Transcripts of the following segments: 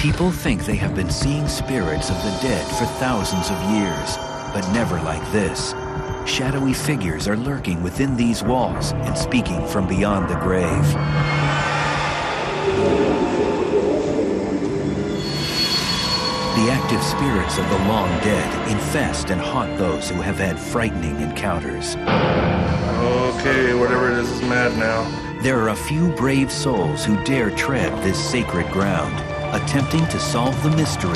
People think they have been seeing spirits of the dead for thousands of years, but never like this. Shadowy figures are lurking within these walls and speaking from beyond the grave. The active spirits of the long dead infest and haunt those who have had frightening encounters. Okay, whatever it is mad now. There are a few brave souls who dare tread this sacred ground, attempting to solve the mystery.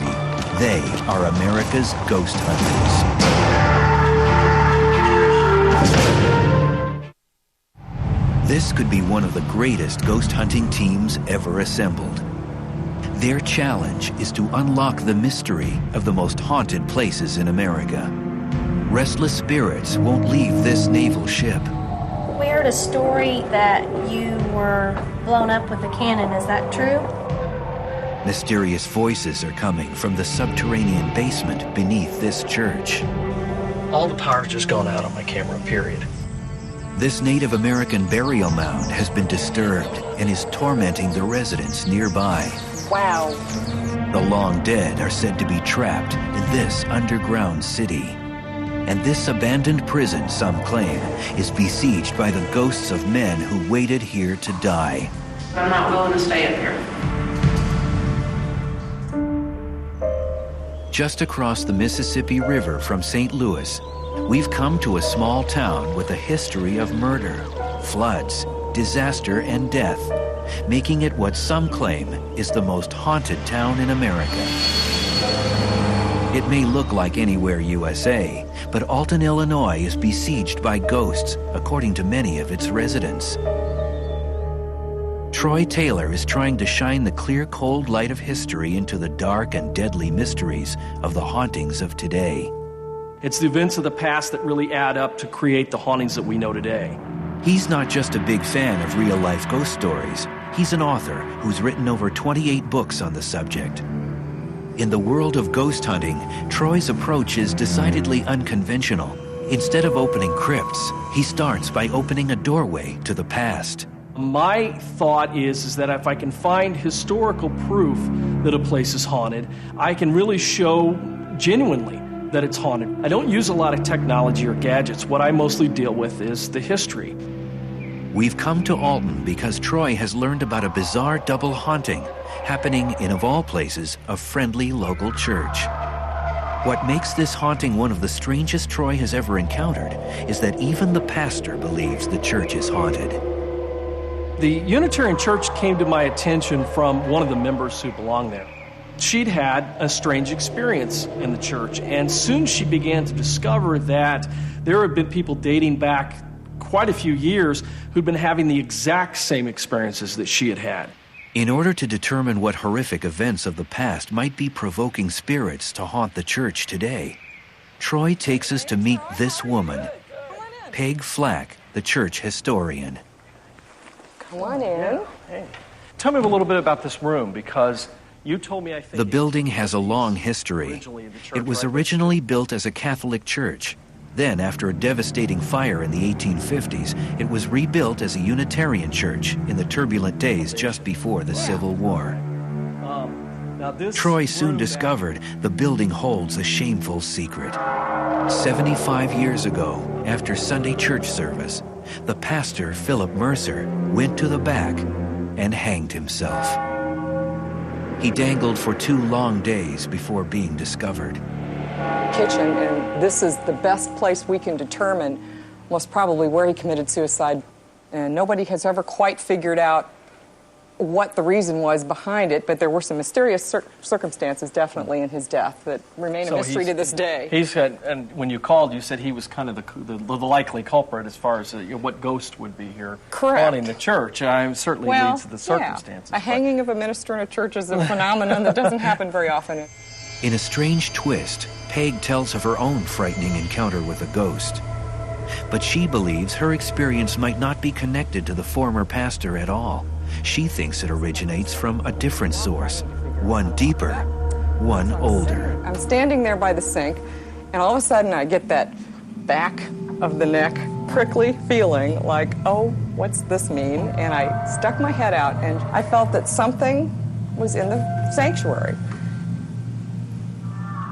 They are America's ghost hunters. This could be one of the greatest ghost hunting teams ever assembled. Their challenge is to unlock the mystery of the most haunted places in America. Restless spirits won't leave this naval ship. We heard a story that you were blown up with a cannon. Is that true? Mysterious voices are coming from the subterranean basement beneath this church. All the power's just gone out on my camera, period. This Native American burial mound has been disturbed and is tormenting the residents nearby. Wow. The long dead are said to be trapped in this underground city. And this abandoned prison, some claim, is besieged by the ghosts of men who waited here to die. I'm not willing to stay up here. Just across the Mississippi River from St. Louis, we've come to a small town with a history of murder, floods, disaster, and death, making it what some claim is the most haunted town in America. It may look like anywhere USA, but Alton, Illinois is besieged by ghosts, according to many of its residents. Troy Taylor is trying to shine the clear, cold light of history into the dark and deadly mysteries of the hauntings of today. It's the events of the past that really add up to create the hauntings that we know today. He's not just a big fan of real-life ghost stories. He's an author who's written over 28 books on the subject. In the world of ghost hunting, Troy's approach is decidedly unconventional. Instead of opening crypts, he starts by opening a doorway to the past. My thought is that if I can find historical proof that a place is haunted, I can really show genuinely that it's haunted. I don't use a lot of technology or gadgets. What I mostly deal with is the history. We've come to Alton because Troy has learned about a bizarre double haunting happening in, of all places, a friendly local church. What makes this haunting one of the strangest Troy has ever encountered is that even the pastor believes the church is haunted. The Unitarian Church came to my attention from one of the members who belonged there. She'd had a strange experience in the church, and soon she began to discover that there had been people dating back quite a few years who'd been having the exact same experiences that she had had. In order to determine what horrific events of the past might be provoking spirits to haunt the church today, Troy takes us to meet this woman, Peg Flack, the church historian. Come on in. Hey. Tell me a little bit about this room, because you told me, I think... The building has a long history. It was originally built as a Catholic church. Then, after a devastating fire in the 1850s, it was rebuilt as a Unitarian church in the turbulent days just before the Civil War. Troy soon discovered the building holds a shameful secret. 75 years ago, after Sunday church service, the pastor, Philip Mercer, went to the back and hanged himself. He dangled for 2 long days before being discovered. Kitchen, and this is the best place we can determine most probably where he committed suicide, and nobody has ever quite figured out what the reason was behind it, but there were some mysterious circumstances definitely in his death that remain a mystery to this day. He said, and when you called, you said he was kind of the likely culprit as far as what ghost would be here. Correct. Haunting the church. Certainly leads to the circumstances. Yeah. A hanging of a minister in a church is a phenomenon that doesn't happen very often. In a strange twist, Peg tells of her own frightening encounter with a ghost. But she believes her experience might not be connected to the former pastor at all. She thinks it originates from a different source, one deeper, one older. I'm standing there by the sink, and all of a sudden I get that back of the neck prickly feeling like, oh, what's this mean? And I stuck my head out, and I felt that something was in the sanctuary.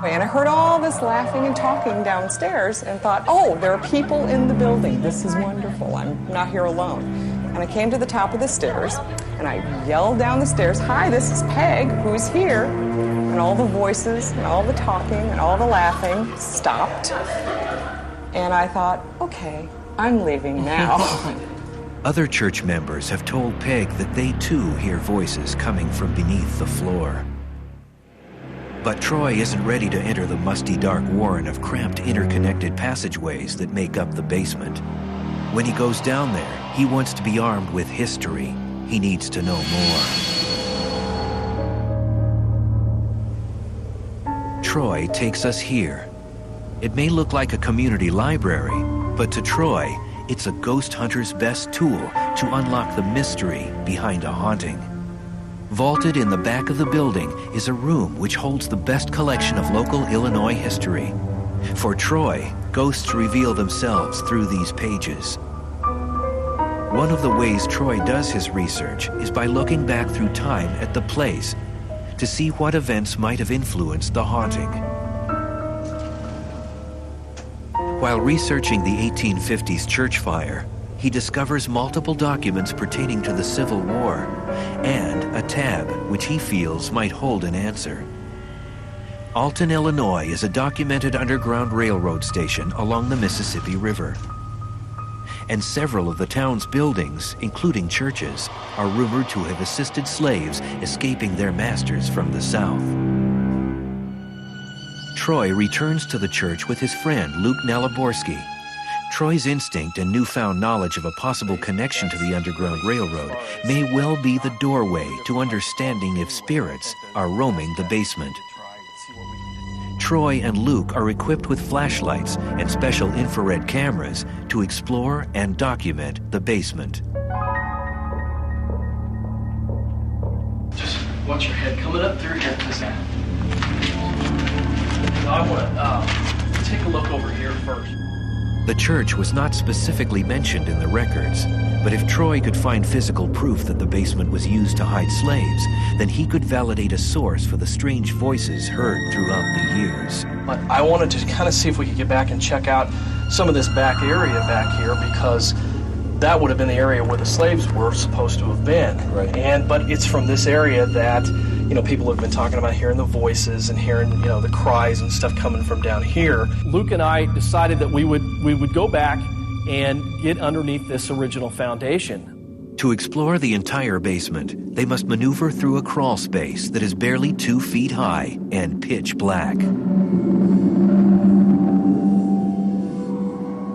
And I heard all this laughing and talking downstairs and thought, oh, there are people in the building. This is wonderful. I'm not here alone. And I came to the top of the stairs, and I yelled down the stairs, hi, this is Peg, who's here? And all the voices and all the talking and all the laughing stopped. And I thought, okay, I'm leaving now. Other church members have told Peg that they too hear voices coming from beneath the floor. But Troy isn't ready to enter the musty, dark warren of cramped, interconnected passageways that make up the basement. When he goes down there, he wants to be armed with history. He needs to know more. Troy takes us here. It may look like a community library, but to Troy, it's a ghost hunter's best tool to unlock the mystery behind a haunting. Vaulted in the back of the building is a room which holds the best collection of local Illinois history. For Troy, ghosts reveal themselves through these pages. One of the ways Troy does his research is by looking back through time at the place to see what events might have influenced the haunting. While researching the 1850s church fire, he discovers multiple documents pertaining to the Civil War and a tab which he feels might hold an answer. Alton, Illinois is a documented underground railroad station along the Mississippi River. And several of the town's buildings, including churches, are rumored to have assisted slaves escaping their masters from the South. Troy returns to the church with his friend Luke Naliborski. Troy's instinct and newfound knowledge of a possible connection to the Underground Railroad may well be the doorway to understanding if spirits are roaming the basement. Troy and Luke are equipped with flashlights and special infrared cameras to explore and document the basement. Just watch your head coming up through here. I want to take a look over here first. The church was not specifically mentioned in the records, but if Troy could find physical proof that the basement was used to hide slaves, then he could validate a source for the strange voices heard throughout the years. But I wanted to kind of see if we could get back and check out some of this back area back here, because that would have been the area where the slaves were supposed to have been. Right. But it's from this area that, people have been talking about hearing the voices and hearing, the cries and stuff coming from down here. Luke and I decided that we would go back and get underneath this original foundation. To explore the entire basement, they must maneuver through a crawl space that is barely 2 feet high and pitch black.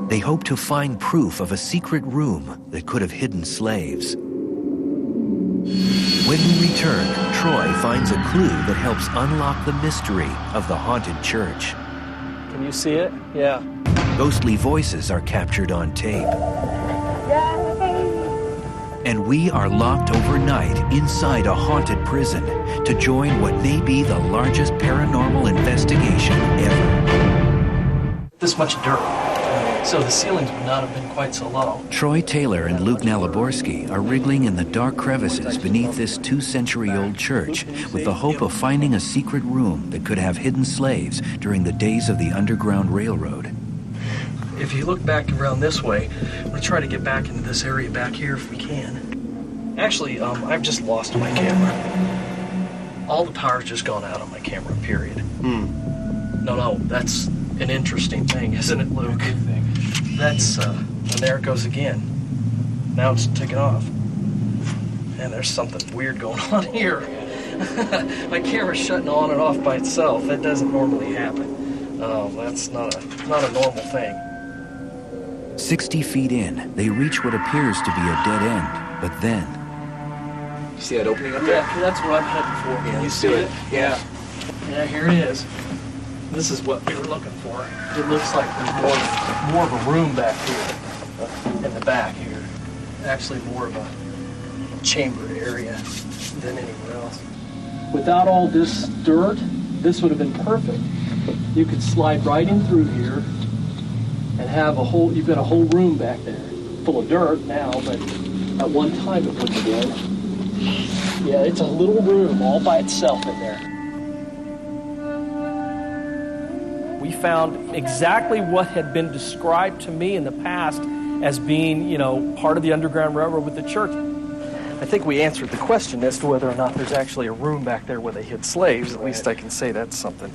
They hope to find proof of a secret room that could have hidden slaves. When we return, Troy finds a clue that helps unlock the mystery of the haunted church. Can you see it? Yeah. Ghostly voices are captured on tape. And we are locked overnight inside a haunted prison to join what may be the largest paranormal investigation ever. This much dirt. So the ceilings would not have been quite so low. Troy Taylor and Luke Naliborski are wriggling in the dark crevices beneath this 2-century-old church with the hope of finding a secret room that could have hidden slaves during the days of the Underground Railroad. If you look back around this way, I'm going to try to get back into this area back here if we can. Actually, I've just lost my camera. All the power's just gone out on my camera, period. No, that's an interesting thing, isn't it, Luke? That's, and there it goes again. Now it's taken off. And there's something weird going on here. My camera's shutting on and off by itself. That doesn't normally happen. That's not a normal thing. 60 feet in, they reach what appears to be a dead end, but then... You see that opening up there? Yeah, that's what I'm heading for. Can you see it? Yeah. Yeah, here it is. This is what we were looking for. It looks like there's more of a room back here, in the back here. Actually more of a chamber area than anywhere else. Without all this dirt, this would have been perfect. You could slide right in through here and have you've got a whole room back there full of dirt now, but at one time it wouldn't have been. Yeah, it's a little room all by itself in there. We found exactly what had been described to me in the past as being, part of the Underground Railroad with the church. I think we answered the question as to whether or not there's actually a room back there where they hid slaves. At least I can say that's something.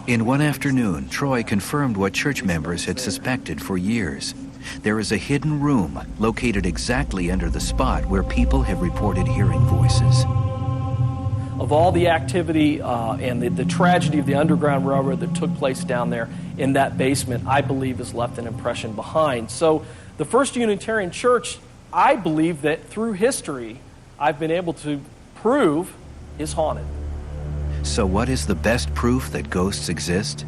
In one afternoon, Troy confirmed what church members had suspected for years. There is a hidden room located exactly under the spot where people have reported hearing voices. Of all the activity and the tragedy of the Underground Railroad that took place down there in that basement, I believe has left an impression behind. So the First Unitarian Church, I believe that through history, I've been able to prove is haunted. So what is the best proof that ghosts exist?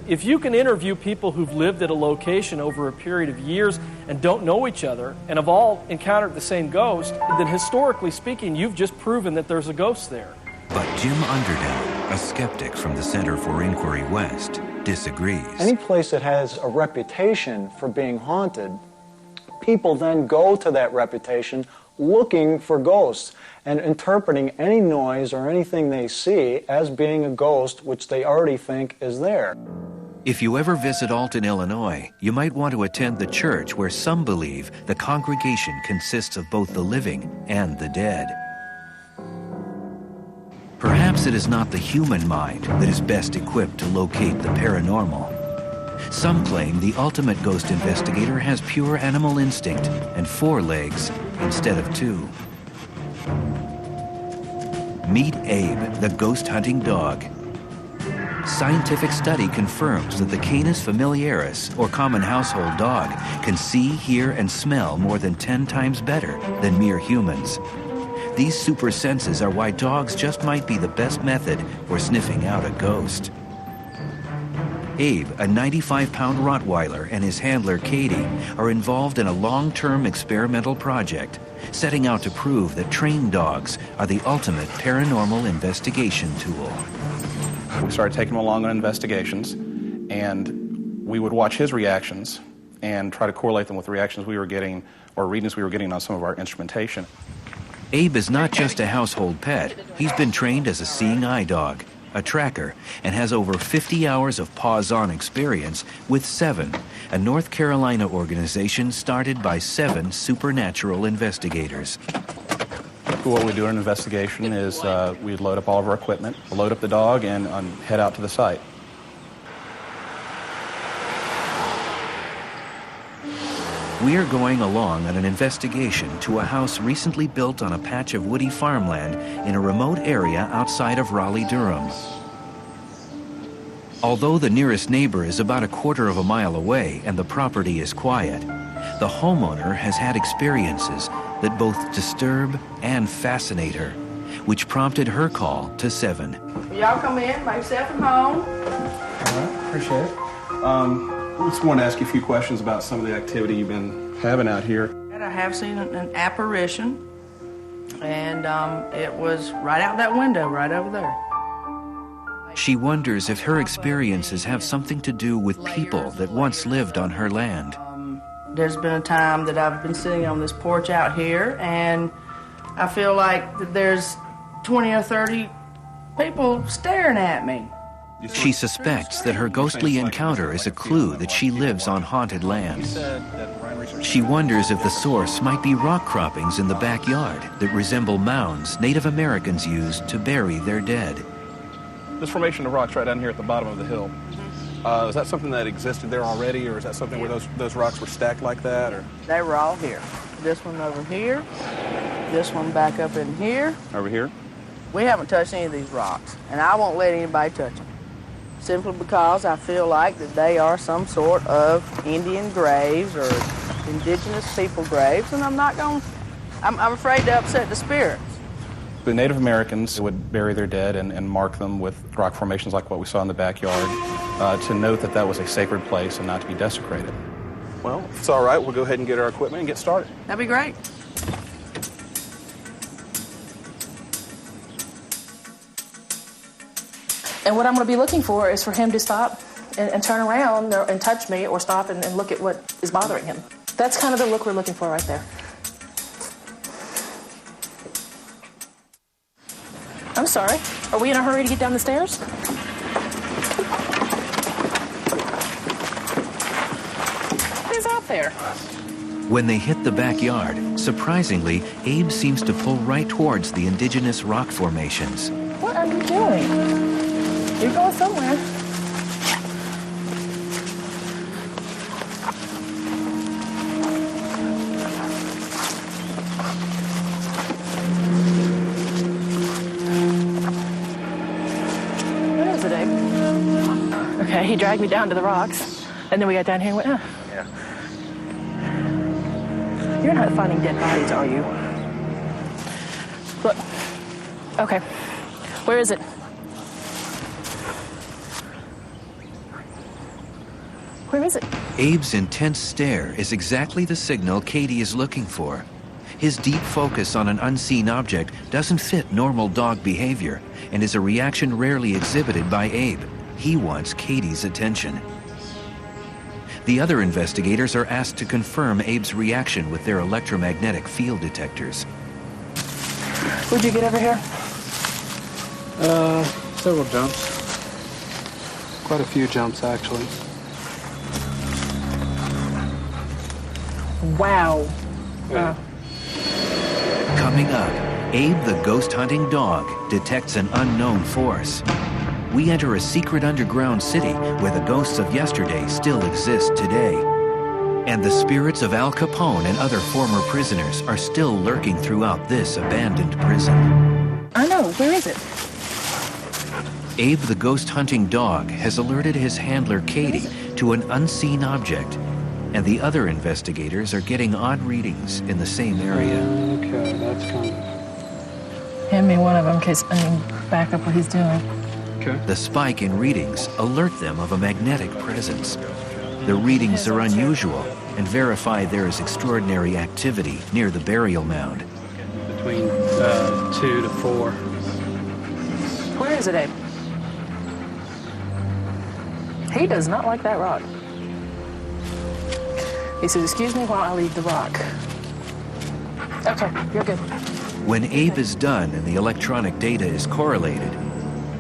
If you can interview people who've lived at a location over a period of years and don't know each other and have all encountered the same ghost, then historically speaking, you've just proven that there's a ghost there. But Jim Underdown, a skeptic from the Center for Inquiry West, disagrees. Any place that has a reputation for being haunted, people then go to that reputation looking for ghosts and interpreting any noise or anything they see as being a ghost which they already think is there. If you ever visit Alton, Illinois, you might want to attend the church where some believe the congregation consists of both the living and the dead. Perhaps it is not the human mind that is best equipped to locate the paranormal. Some claim the ultimate ghost investigator has pure animal instinct and 4 legs instead of 2. Meet Abe, the ghost-hunting dog. Scientific study confirms that the Canis familiaris, or common household dog, can see, hear, and smell more than 10 times better than mere humans. These super senses are why dogs just might be the best method for sniffing out a ghost. Abe, a 95-pound Rottweiler, and his handler, Katie, are involved in a long-term experimental project, setting out to prove that trained dogs are the ultimate paranormal investigation tool. We started taking him along on investigations, and we would watch his reactions and try to correlate them with the reactions we were getting or readings we were getting on some of our instrumentation. Abe is not just a household pet. He's been trained as a seeing eye dog, a tracker, and has over 50 hours of paws-on experience with Seven, a North Carolina organization started by 7 supernatural investigators. What we do in an investigation is we'd load up all of our equipment, load up the dog, and head out to the site. We are going along on an investigation to a house recently built on a patch of woody farmland in a remote area outside of Raleigh-Durham. Although the nearest neighbor is about a quarter of a mile away and the property is quiet, the homeowner has had experiences that both disturb and fascinate her, which prompted her call to Seven. Y'all come in, make yourself at home. All right, appreciate it. I just want to ask you a few questions about some of the activity you've been having out here. I have seen an apparition, and it was right out that window, right over there. She wonders if her experiences have something to do with people that once lived on her land. There's been a time that I've been sitting on this porch out here, and I feel like that there's 20 or 30 people staring at me. She suspects that her ghostly encounter is a clue that she lives on haunted land. She wonders if the source might be rock croppings in the backyard that resemble mounds Native Americans used to bury their dead. This formation of rocks right down here at the bottom of the hill, is that something that existed there already, or is that something where those rocks were stacked like that? Or They were all here. This one over here, this one back up in here. over here? We haven't touched any of these rocks, and I won't let anybody touch them. Simply because I feel like that they are some sort of Indian graves or indigenous people graves, and I'm afraid to upset the spirits. The Native Americans would bury their dead and mark them with rock formations like what we saw in the backyard to note that that was a sacred place and not to be desecrated. Well, if it's all right, we'll go ahead and get our equipment and get started. That'd be great. And what I'm going to be looking for is for him to stop and turn around and touch me, or stop and look at what is bothering him. That's kind of the look we're looking for right there. I'm sorry. Are we in a hurry to get down the stairs? What is out there? When they hit the backyard, surprisingly, Abe seems to pull right towards the indigenous rock formations. What are you doing? You're going somewhere. What is it, Abe? Okay, he dragged me down to the rocks, and then we got down here and went, huh. Yeah. You're not finding dead bodies, are you? Look. Okay. Where is it? Where is it? Abe's intense stare is exactly the signal Katie is looking for. His deep focus on an unseen object doesn't fit normal dog behavior and is a reaction rarely exhibited by Abe. He wants Katie's attention. The other investigators are asked to confirm Abe's reaction with their electromagnetic field detectors. Where'd you get over here? Several jumps. Quite a few jumps, actually. Wow. Coming up, Abe the ghost hunting dog detects an unknown force. We enter a secret underground city where the ghosts of yesterday still exist today. And the spirits of Al Capone and other former prisoners are still lurking throughout this abandoned prison. I know. Where is it? Abe the ghost hunting dog has alerted his handler Katie to an unseen object, and the other investigators are getting odd readings in the same area. Okay, that's coming. Hand me one of them in case I can back up what he's doing. Okay. The spike in readings alert them of a magnetic presence. The readings are unusual and verify there is extraordinary activity near the burial mound. Between 2 to 4. Where is it, Abe? He does not like that rock. He says, excuse me while I leave the rock. Okay, you're good. When Abe is done and the electronic data is correlated,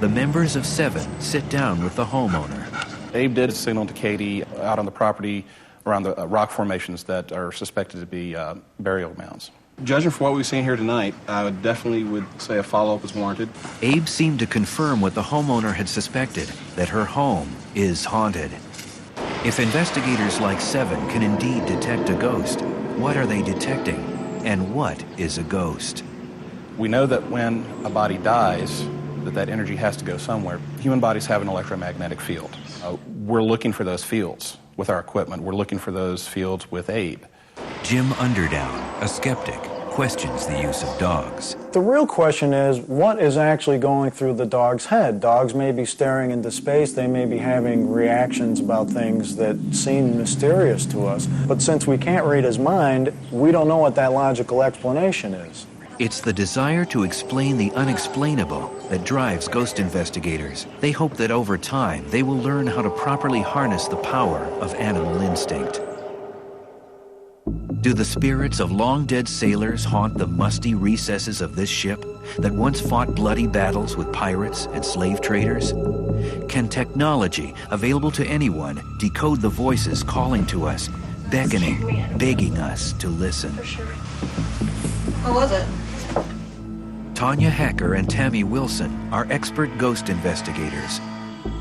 the members of 7 sit down with the homeowner. Abe did signal to Katie out on the property around the rock formations that are suspected to be burial mounds. Judging from what we've seen here tonight, I definitely would say a follow-up is warranted. Abe seemed to confirm what the homeowner had suspected, that her home is haunted. If investigators like 7 can indeed detect a ghost, what are they detecting? And what is a ghost? We know that when a body dies, that energy has to go somewhere. Human bodies have an electromagnetic field. We're looking for those fields with our equipment. We're looking for those fields with Abe. Jim Underdown, a skeptic, questions the use of dogs. The real question is, what is actually going through the dog's head? Dogs may be staring into space, they may be having reactions about things that seem mysterious to us, but since we can't read his mind, we don't know what that logical explanation is. It's the desire to explain the unexplainable that drives ghost investigators. They hope that over time, they will learn how to properly harness the power of animal instinct. Do the spirits of long-dead sailors haunt the musty recesses of this ship that once fought bloody battles with pirates and slave traders? Can technology, available to anyone, decode the voices calling to us, beckoning, begging us to listen? What was it? Tanya Hacker and Tammy Wilson are expert ghost investigators.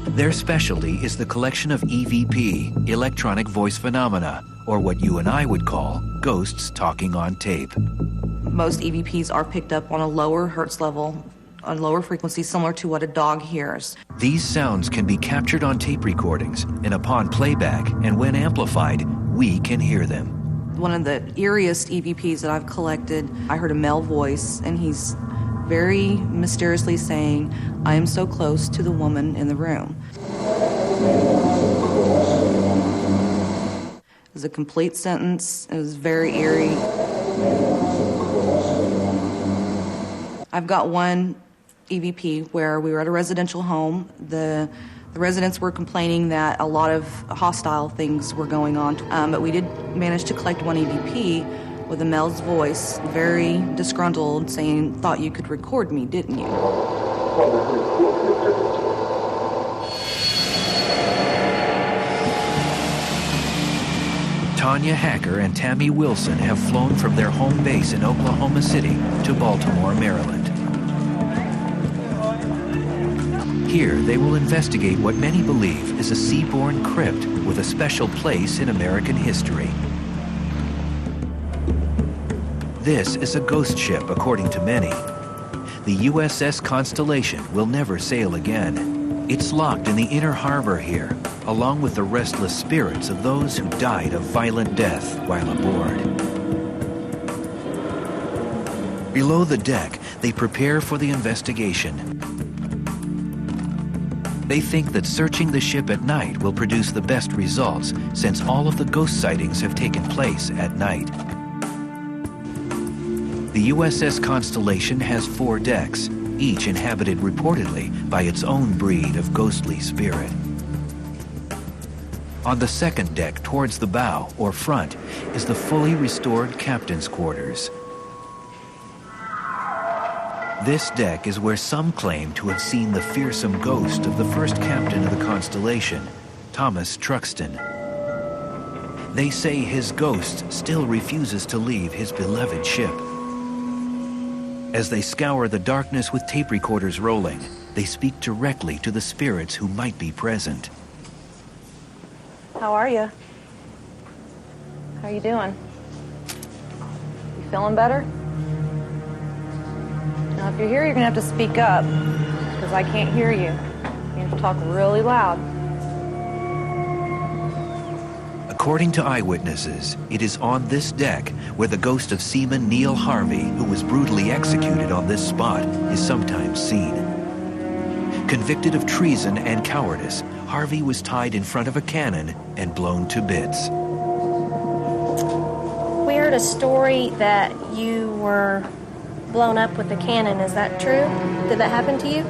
Their specialty is the collection of EVP, electronic voice phenomena, or what you and I would call ghosts talking on tape. Most EVPs are picked up on a lower hertz level, on lower frequency, similar to what a dog hears. These sounds can be captured on tape recordings, and upon playback and when amplified, we can hear them. One of the eeriest EVPs that I've collected, I heard a male voice, and he's very mysteriously saying, "I am so close to the woman in the room." It was a complete sentence. It was very eerie. I've got one EVP where we were at a residential home. The residents were complaining that a lot of hostile things were going on, but we did manage to collect one EVP with a male's voice, very disgruntled, saying, "Thought you could record me, didn't you?" Tanya Hacker and Tammy Wilson have flown from their home base in Oklahoma City to Baltimore, Maryland. Here, they will investigate what many believe is a seaborne crypt with a special place in American history. This is a ghost ship, according to many. The USS Constellation will never sail again. It's locked in the inner harbor here, along with the restless spirits of those who died a violent death while aboard. Below the deck, they prepare for the investigation. They think that searching the ship at night will produce the best results, since all of the ghost sightings have taken place at night. The USS Constellation has 4 decks, each inhabited reportedly by its own breed of ghostly spirit. On the second deck, towards the bow, or front, is the fully restored captain's quarters. This deck is where some claim to have seen the fearsome ghost of the first captain of the Constellation, Thomas Truxton. They say his ghost still refuses to leave his beloved ship. As they scour the darkness with tape recorders rolling, they speak directly to the spirits who might be present. How are you? How you doing? You feeling better? Now, if you're here, you're gonna have to speak up, because I can't hear you. You have to talk really loud. According to eyewitnesses, it is on this deck where the ghost of seaman Neil Harvey, who was brutally executed on this spot, is sometimes seen. Convicted of treason and cowardice, Harvey was tied in front of a cannon and blown to bits. We heard a story that you were blown up with a cannon. Is that true? Did that happen to you?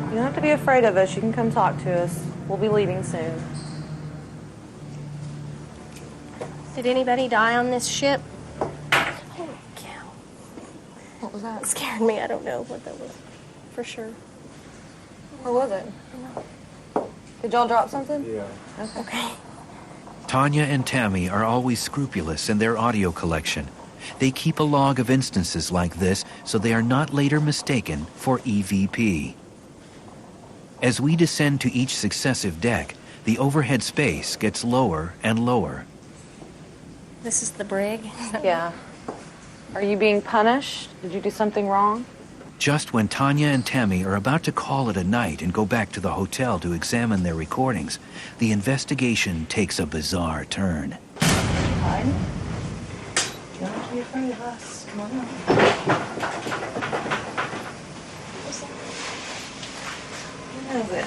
You don't have to be afraid of us. You can come talk to us. We'll be leaving soon. Did anybody die on this ship? Holy cow. What was that? It scared me. I don't know what that was for sure. Where was it? Did y'all drop something? Yeah. Okay. Tanya and Tammy are always scrupulous in their audio collection. They keep a log of instances like this so they are not later mistaken for EVP. As we descend to each successive deck, the overhead space gets lower and lower. This is the brig? Yeah. Are you being punished? Did you do something wrong? Just when Tanya and Tammy are about to call it a night and go back to the hotel to examine their recordings, the investigation takes a bizarre turn. Hi. You don't have to be afraid of us. Come on up. What is it?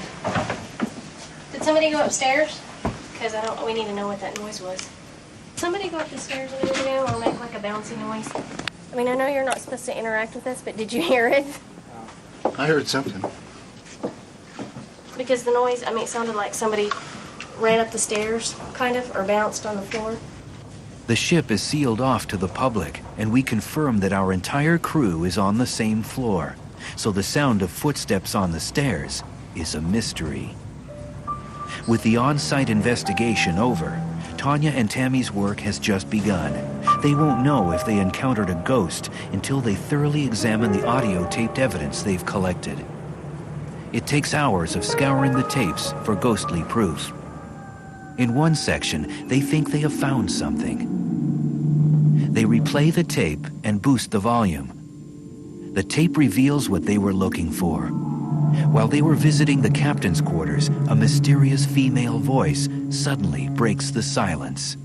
Did somebody go upstairs? Because we need to know what that noise was. Somebody go up the stairs a minute ago or make like a bouncy noise? I mean, I know you're not supposed to interact with us, but did you hear it? I heard something. Because the noise, it sounded like somebody ran up the stairs, kind of, or bounced on the floor. The ship is sealed off to the public, and we confirm that our entire crew is on the same floor, so the sound of footsteps on the stairs is a mystery. With the on-site investigation over, Tanya and Tammy's work has just begun. They won't know if they encountered a ghost until they thoroughly examine the audio-taped evidence they've collected. It takes hours of scouring the tapes for ghostly proof. In one section, they think they have found something. They replay the tape and boost the volume. The tape reveals what they were looking for. While they were visiting the captain's quarters, a mysterious female voice suddenly breaks the silence.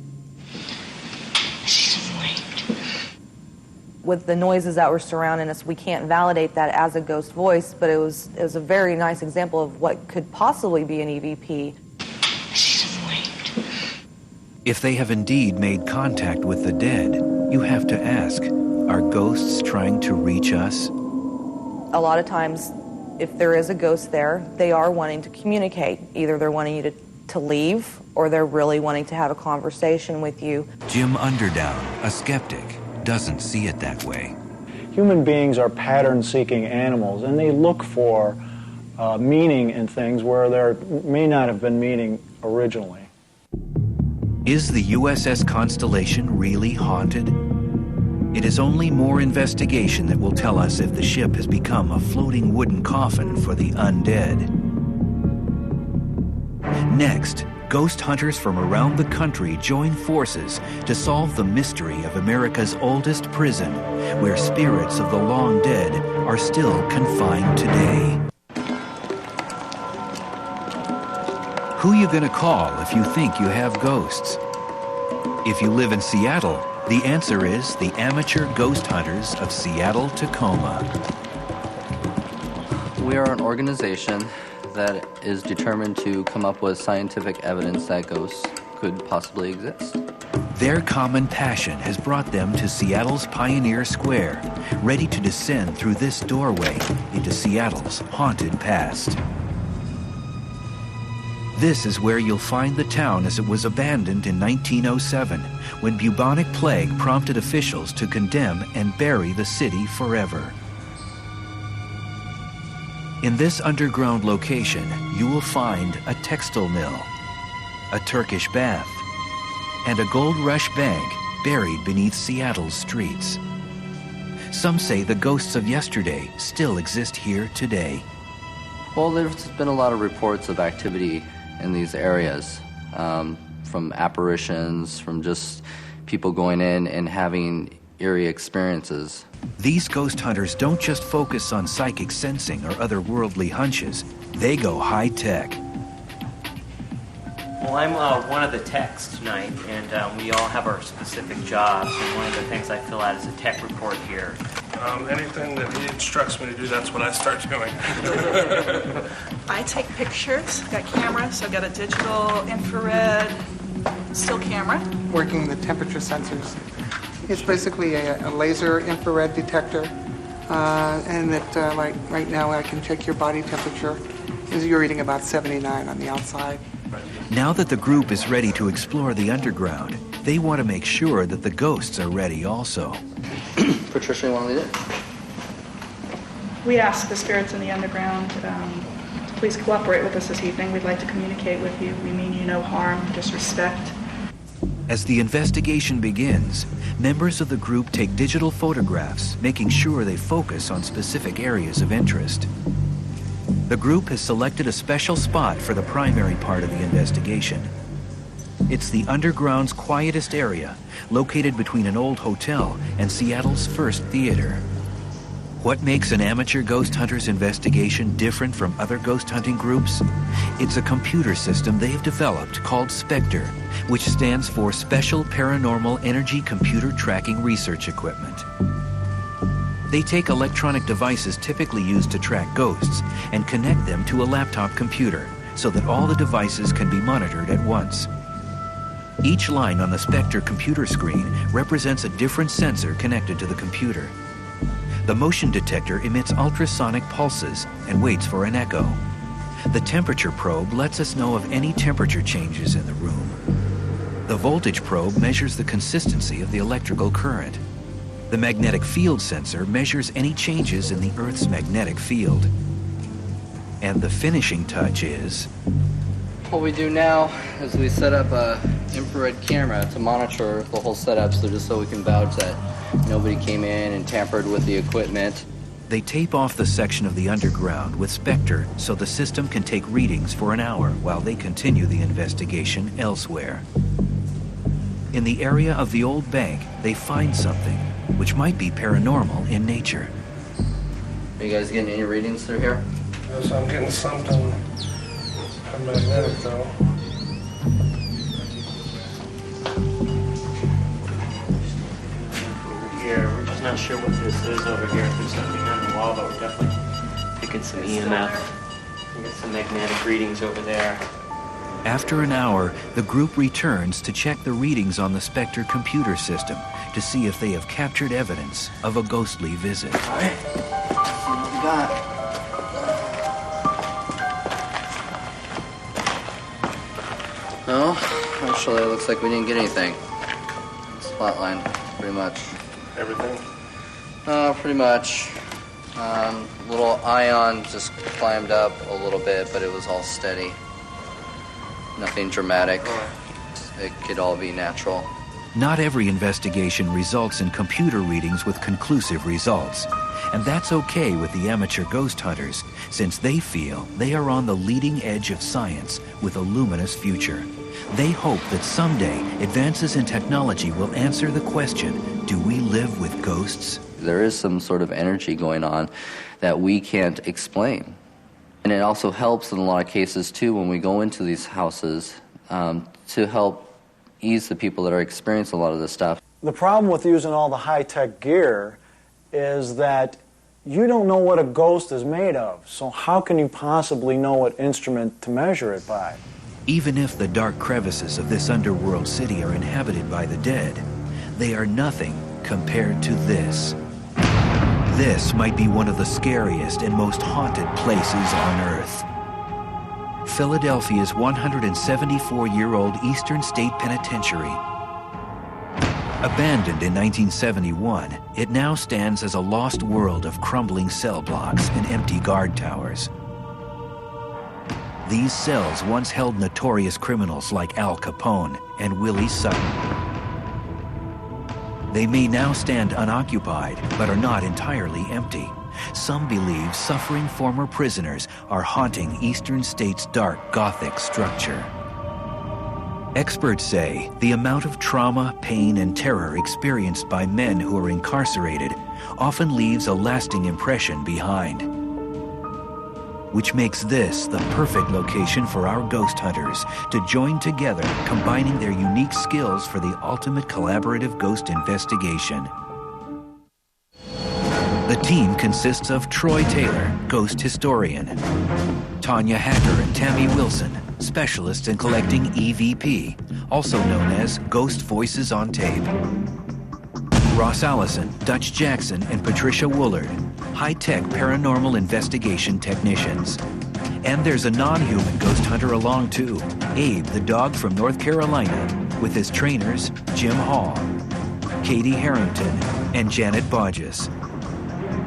With the noises that were surrounding us, we can't validate that as a ghost voice, but it was a very nice example of what could possibly be an EVP. If they have indeed made contact with the dead, you have to ask, are ghosts trying to reach us? A lot of times, if there is a ghost there, they are wanting to communicate. Either they're wanting you to to leave, or they're really wanting to have a conversation with you. Jim Underdown, a skeptic, doesn't see it that way. Human beings are pattern-seeking animals, and they look for meaning in things where there may not have been meaning originally. Is the USS Constellation really haunted? It is only more investigation that will tell us if the ship has become a floating wooden coffin for the undead. Next, ghost hunters from around the country join forces to solve the mystery of America's oldest prison, where spirits of the long dead are still confined today. Who you gonna call if you think you have ghosts? If you live in Seattle, the answer is the Amateur Ghost Hunters of Seattle-Tacoma. We are an organization that is determined to come up with scientific evidence that ghosts could possibly exist. Their common passion has brought them to Seattle's Pioneer Square, ready to descend through this doorway into Seattle's haunted past. This is where you'll find the town as it was abandoned in 1907, when bubonic plague prompted officials to condemn and bury the city forever. In this underground location, you will find a textile mill, a Turkish bath, and a gold rush bank buried beneath Seattle's streets. Some say the ghosts of yesterday still exist here today. Well, there's been a lot of reports of activity in these areas, from apparitions, from just people going in and having eerie experiences. These ghost hunters don't just focus on psychic sensing or otherworldly hunches. They go high-tech. Well, I'm one of the techs tonight, and we all have our specific jobs, and one of the things I fill out is a tech report here. Anything that he instructs me to do, that's what I start doing. I take pictures. I've got cameras. I've got a digital, infrared, still camera. Working the temperature sensors. It's basically a laser infrared detector, and that like right now I can check your body temperature. You're reading about 79 on the outside. Now that the group is ready to explore the underground, they want to make sure that the ghosts are ready also. Patricia, you want to lead it? We ask the spirits in the underground to please cooperate with us this evening. We'd like to communicate with you. We mean you no harm, disrespect. As the investigation begins, members of the group take digital photographs, making sure they focus on specific areas of interest. The group has selected a special spot for the primary part of the investigation. It's the underground's quietest area, located between an old hotel and Seattle's first theater. What makes an amateur ghost hunter's investigation different from other ghost hunting groups? It's a computer system they've developed called SPECTRE, which stands for Special Paranormal Energy Computer Tracking Research Equipment. They take electronic devices typically used to track ghosts and connect them to a laptop computer so that all the devices can be monitored at once. Each line on the SPECTRE computer screen represents a different sensor connected to the computer. The motion detector emits ultrasonic pulses and waits for an echo. The temperature probe lets us know of any temperature changes in the room. The voltage probe measures the consistency of the electrical current. The magnetic field sensor measures any changes in the Earth's magnetic field. And the finishing touch is... What we do now is we set up a infrared camera to monitor the whole setup, so we can vouch that nobody came in and tampered with the equipment. They tape off the section of the underground with SPECTRE so the system can take readings for an hour while they continue the investigation elsewhere. In the area of the old bank, they find something which might be paranormal in nature. Are you guys getting any readings through here? Yes, I'm getting something magnetic though. Here, we're just not sure what this is over here. If there's something behind the wall, but we're definitely picking some EMF. We get some magnetic readings over there. After an hour, the group returns to check the readings on the SPECTRE computer system to see if they have captured evidence of a ghostly visit. All right, let's see what we got. Actually, it looks like we didn't get anything. It's flatline, pretty much. Everything? Pretty much. Little ion just climbed up a little bit, but it was all steady. Nothing dramatic. It could all be natural. Not every investigation results in computer readings with conclusive results. And that's okay with the amateur ghost hunters, since they feel they are on the leading edge of science with a luminous future. They hope that someday advances in technology will answer the question, do we live with ghosts? There is some sort of energy going on that we can't explain. And it also helps in a lot of cases, too, when we go into these houses to help ease the people that are experiencing a lot of this stuff. The problem with using all the high-tech gear is that you don't know what a ghost is made of, so how can you possibly know what instrument to measure it by? Even if the dark crevices of this underworld city are inhabited by the dead, they are nothing compared to this. This might be one of the scariest and most haunted places on Earth. Philadelphia's 174-year-old Eastern State Penitentiary. Abandoned in 1971, it now stands as a lost world of crumbling cell blocks and empty guard towers. These cells once held notorious criminals like Al Capone and Willie Sutton. They may now stand unoccupied, but are not entirely empty. Some believe suffering former prisoners are haunting Eastern State's dark Gothic structure. Experts say the amount of trauma, pain, and terror experienced by men who are incarcerated often leaves a lasting impression behind, which makes this the perfect location for our ghost hunters to join together, combining their unique skills for the ultimate collaborative ghost investigation. The team consists of Troy Taylor, ghost historian, Tanya Hacker and Tammy Wilson, specialists in collecting EVP, also known as Ghost Voices on Tape. Ross Allison, Dutch Jackson, and Patricia Woolard, high-tech paranormal investigation technicians. And there's a non-human ghost hunter along too, Abe, the dog from North Carolina, with his trainers, Jim Hall, Katie Harrington, and Janet Bodges.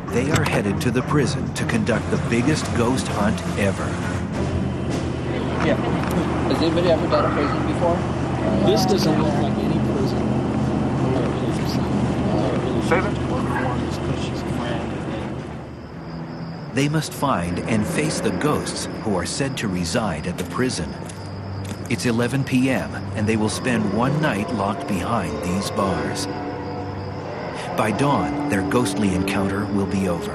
They are headed to the prison to conduct the biggest ghost hunt ever. Yeah. Has anybody ever done a prison before? This doesn't look like any prison. They must find and face the ghosts who are said to reside at the prison. It's 11 p.m. and they will spend one night locked behind these bars. By dawn, their ghostly encounter will be over.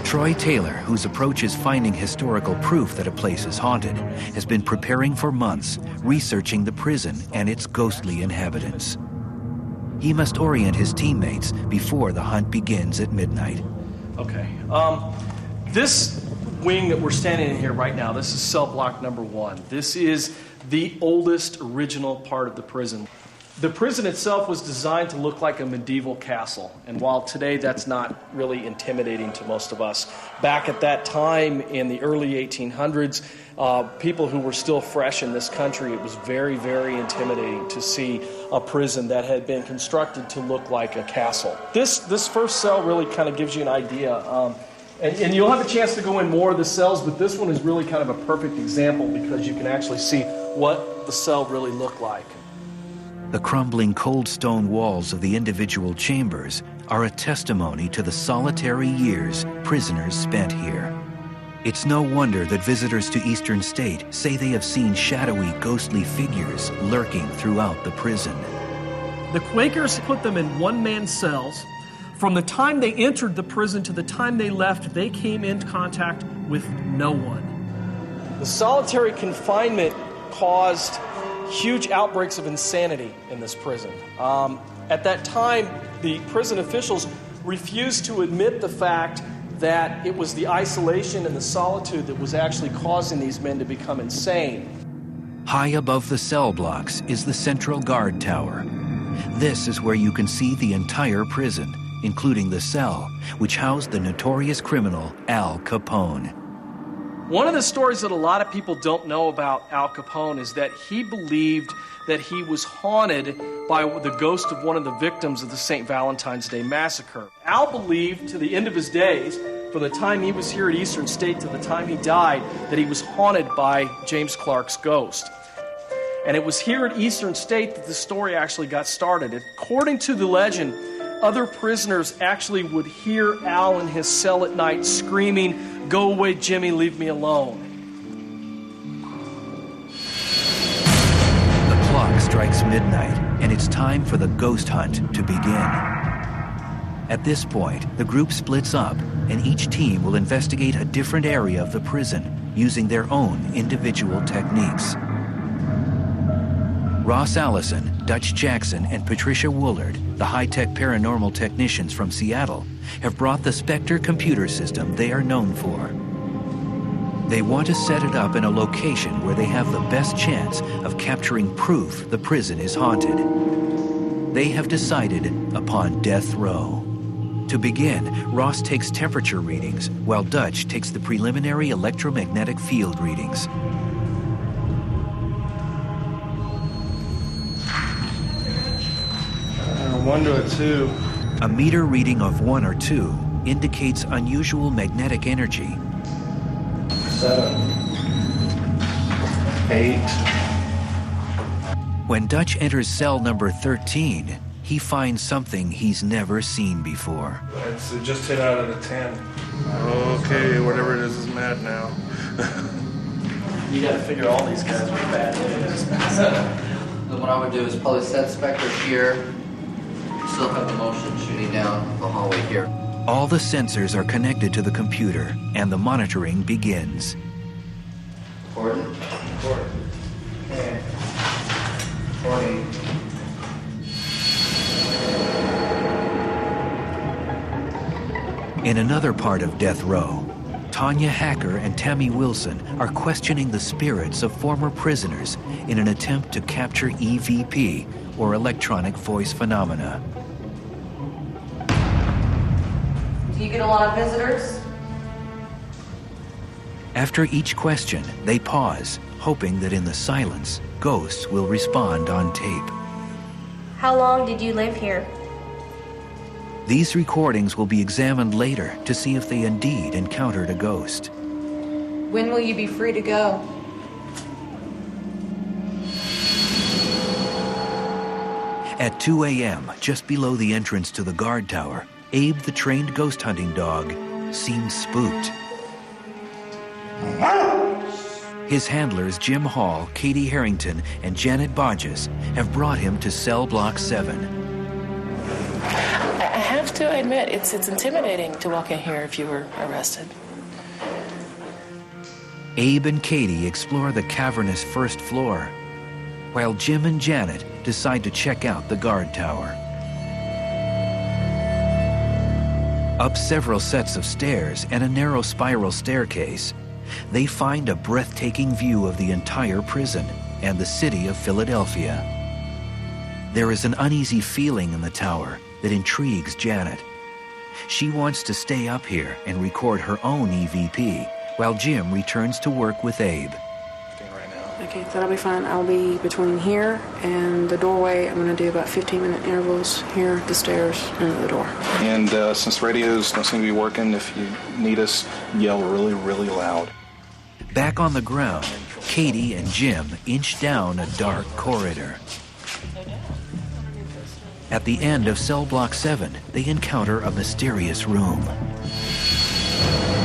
Troy Taylor, whose approach is finding historical proof that a place is haunted, has been preparing for months, researching the prison and its ghostly inhabitants. He must orient his teammates before the hunt begins at midnight. Okay. This wing that we're standing in here right now, this is cell block number 1. This is the oldest original part of the prison. The prison itself was designed to look like a medieval castle, and while today that's not really intimidating to most of us, back at that time in the early 1800s, people who were still fresh in this country, it was very, very intimidating to see a prison that had been constructed to look like a castle. This first cell really kind of gives you an idea, and you'll have a chance to go in more of the cells, but this one is really kind of a perfect example because you can actually see what the cell really looked like. The crumbling cold stone walls of the individual chambers are a testimony to the solitary years prisoners spent here. It's no wonder that visitors to Eastern State say they have seen shadowy, ghostly figures lurking throughout the prison. The Quakers put them in one-man cells. From the time they entered the prison to the time they left, they came into contact with no one. The solitary confinement caused huge outbreaks of insanity in this prison. At that time, the prison officials refused to admit the fact that it was the isolation and the solitude that was actually causing these men to become insane. High above the cell blocks is the Central Guard Tower. This is where you can see the entire prison, including the cell, which housed the notorious criminal Al Capone. One of the stories that a lot of people don't know about Al Capone is that he believed that he was haunted by the ghost of one of the victims of the St. Valentine's Day Massacre. Al believed to the end of his days, from the time he was here at Eastern State to the time he died, that he was haunted by James Clark's ghost. And it was here at Eastern State that the story actually got started. According to the legend, other prisoners actually would hear Al in his cell at night screaming, "Go away, Jimmy, leave me alone." The clock strikes midnight, and it's time for the ghost hunt to begin. At this point, the group splits up, and each team will investigate a different area of the prison using their own individual techniques. Ross Allison, Dutch Jackson, and Patricia Woolard, the high-tech paranormal technicians from Seattle, have brought the Spectre computer system they are known for. They want to set it up in a location where they have the best chance of capturing proof the prison is haunted. They have decided upon death row. To begin, Ross takes temperature readings, while Dutch takes the preliminary electromagnetic field readings. 1 to a 2. A meter reading of 1 or 2 indicates unusual magnetic energy. 7. 8. When Dutch enters cell number 13, he finds something he's never seen before. It just hit out of the 10. Okay, whatever it is mad now. You gotta figure all these guys are bad news. Then what I would do is probably set Spectre here. Still have the motion shooting down the hallway here. All the sensors are connected to the computer, and the monitoring begins. Recording. Okay. Recording. In another part of death row, Tanya Hacker and Tammy Wilson are questioning the spirits of former prisoners in an attempt to capture EVP, or electronic voice phenomena. Do you get a lot of visitors? After each question, they pause, hoping that in the silence, ghosts will respond on tape. How long did you live here? These recordings will be examined later to see if they indeed encountered a ghost. When will you be free to go? At 2 a.m., just below the entrance to the guard tower, Abe, the trained ghost hunting dog, seems spooked. His handlers, Jim Hall, Katie Harrington, and Janet Bodges, have brought him to cell block 7. I have to admit, it's intimidating to walk in here if you were arrested. Abe and Katie explore the cavernous first floor, while Jim and Janet decide to check out the guard tower. Up several sets of stairs and a narrow spiral staircase, they find a breathtaking view of the entire prison and the city of Philadelphia. There is an uneasy feeling in the tower that intrigues Janet. She wants to stay up here and record her own EVP, while Jim returns to work with Abe. Okay, that'll be fine. I'll be between here and the doorway. I'm going to do about 15-minute intervals here, the stairs, and the door. And since radios don't seem to be working, if you need us, yell really, really loud. Back on the ground, Katie and Jim inch down a dark corridor. At the end of cell block 7, they encounter a mysterious room.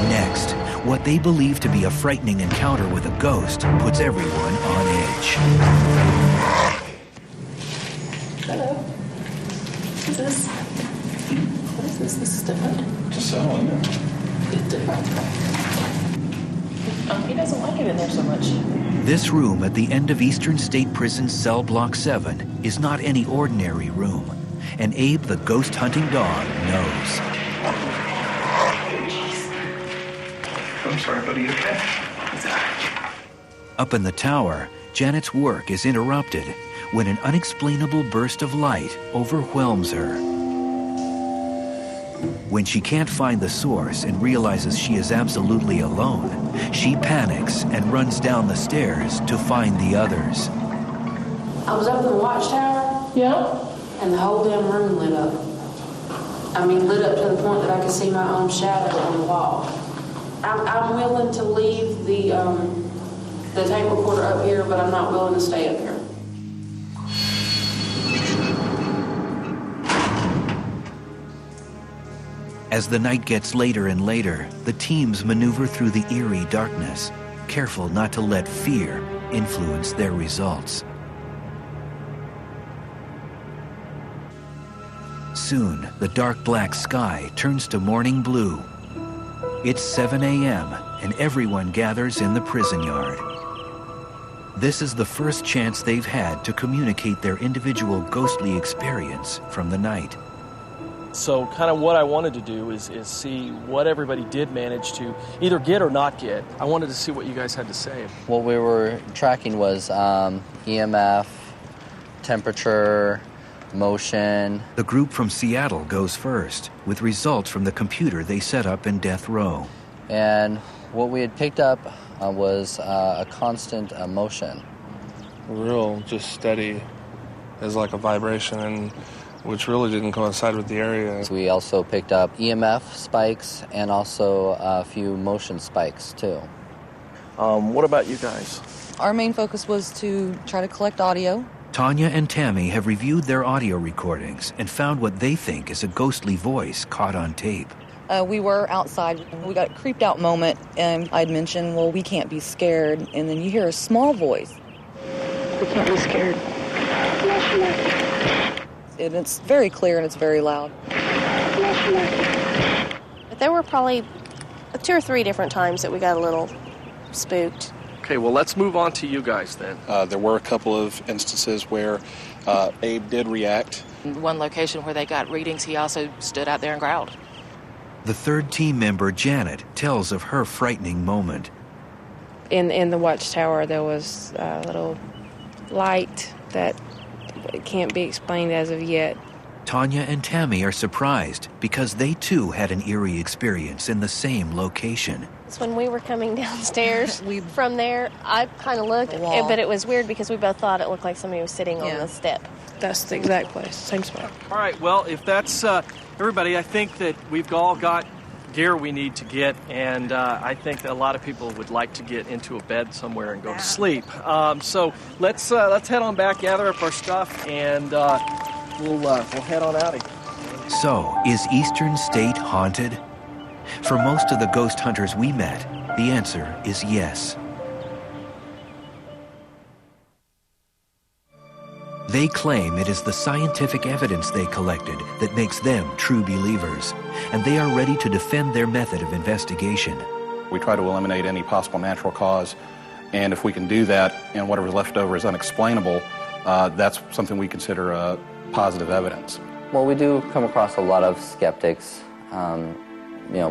Next, what they believe to be a frightening encounter with a ghost puts everyone on edge. Hello. What is this? What is this? This is different. Just so, isn't it? It's different. He doesn't like it in there so much. This room at the end of Eastern State Prison's cell block 7 is not any ordinary room, and Abe, the ghost hunting dog, knows. I'm sorry, buddy. Okay? Up in the tower, Janet's work is interrupted when an unexplainable burst of light overwhelms her. When she can't find the source and realizes she is absolutely alone, she panics and runs down the stairs to find the others. I was up in the watchtower. Yeah. And the whole damn room lit up. I mean, lit up to the point that I could see my own shadow on the wall. I'm willing to leave the tape recorder up here, but I'm not willing to stay up here. As the night gets later and later, the teams maneuver through the eerie darkness, careful not to let fear influence their results. Soon, the dark black sky turns to morning blue. It's 7 a.m., and everyone gathers in the prison yard. This is the first chance they've had to communicate their individual ghostly experience from the night. So kind of what I wanted to do is see what everybody did manage to either get or not get. I wanted to see what you guys had to say. What we were tracking was EMF, temperature, motion. The group from Seattle goes first, with results from the computer they set up in death row. And what we had picked up was a constant motion. Real, just steady as like a vibration, and which really didn't coincide with the area. We also picked up EMF spikes and also a few motion spikes too. What about you guys? Our main focus was to try to collect audio. Tanya and Tammy have reviewed their audio recordings and found what they think is a ghostly voice caught on tape. We were outside. We got a creeped out moment, and I'd mentioned, well, we can't be scared. And then you hear a small voice. We can't be scared. And it's very clear and it's very loud. But there were probably 2 or 3 different times that we got a little spooked. Okay, well, let's move on to you guys then. There were a couple of instances where Abe did react. One location where they got readings, he also stood out there and growled. The third team member, Janet, tells of her frightening moment. In the watchtower, there was a little light that can't be explained as of yet. Tanya and Tammy are surprised because they too had an eerie experience in the same location. When we were coming downstairs from there, I kind of looked, but it was weird because we both thought it looked like somebody was sitting on the step. That's the exact place, same spot. All right, well, if that's everybody, I think that we've all got gear we need to get, and I think that a lot of people would like to get into a bed somewhere and go to sleep. So let's head on back, gather up our stuff, and we'll head on out of here. So, is Eastern State haunted? For most of the ghost hunters we met, the answer is yes. They claim it is the scientific evidence they collected that makes them true believers, and they are ready to defend their method of investigation. We try to eliminate any possible natural cause, and if we can do that and whatever's left over is unexplainable, that's something we consider positive evidence. Well, we do come across a lot of skeptics,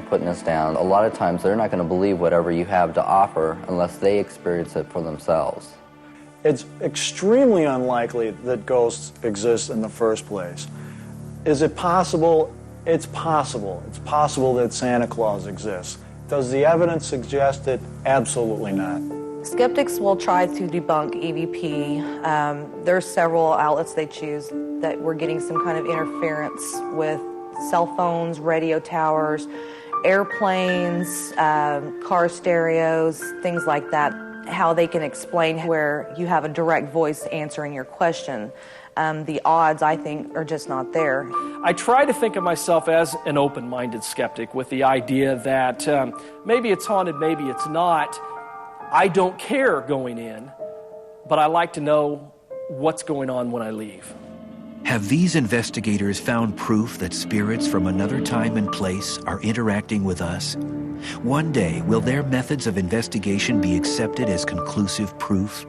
putting us down. A lot of times they're not going to believe whatever you have to offer unless they experience it for themselves. It's extremely unlikely that ghosts exist in the first place. Is it possible? It's possible. It's possible that Santa Claus exists. Does the evidence suggest it? Absolutely not. Skeptics will try to debunk EVP. There are several outlets they choose that we're getting some kind of interference with cell phones, radio towers, airplanes, car stereos, things like that. How they can explain where you have a direct voice answering your question. The odds, I think, are just not there. I try to think of myself as an open-minded skeptic with the idea that maybe it's haunted, maybe it's not. I don't care going in, but I like to know what's going on when I leave. Have these investigators found proof that spirits from another time and place are interacting with us? One day, will their methods of investigation be accepted as conclusive proof?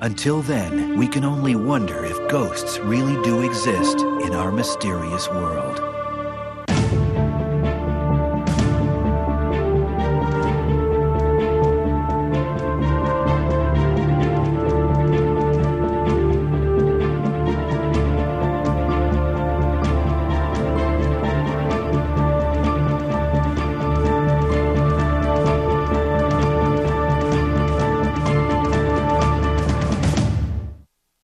Until then, we can only wonder if ghosts really do exist in our mysterious world.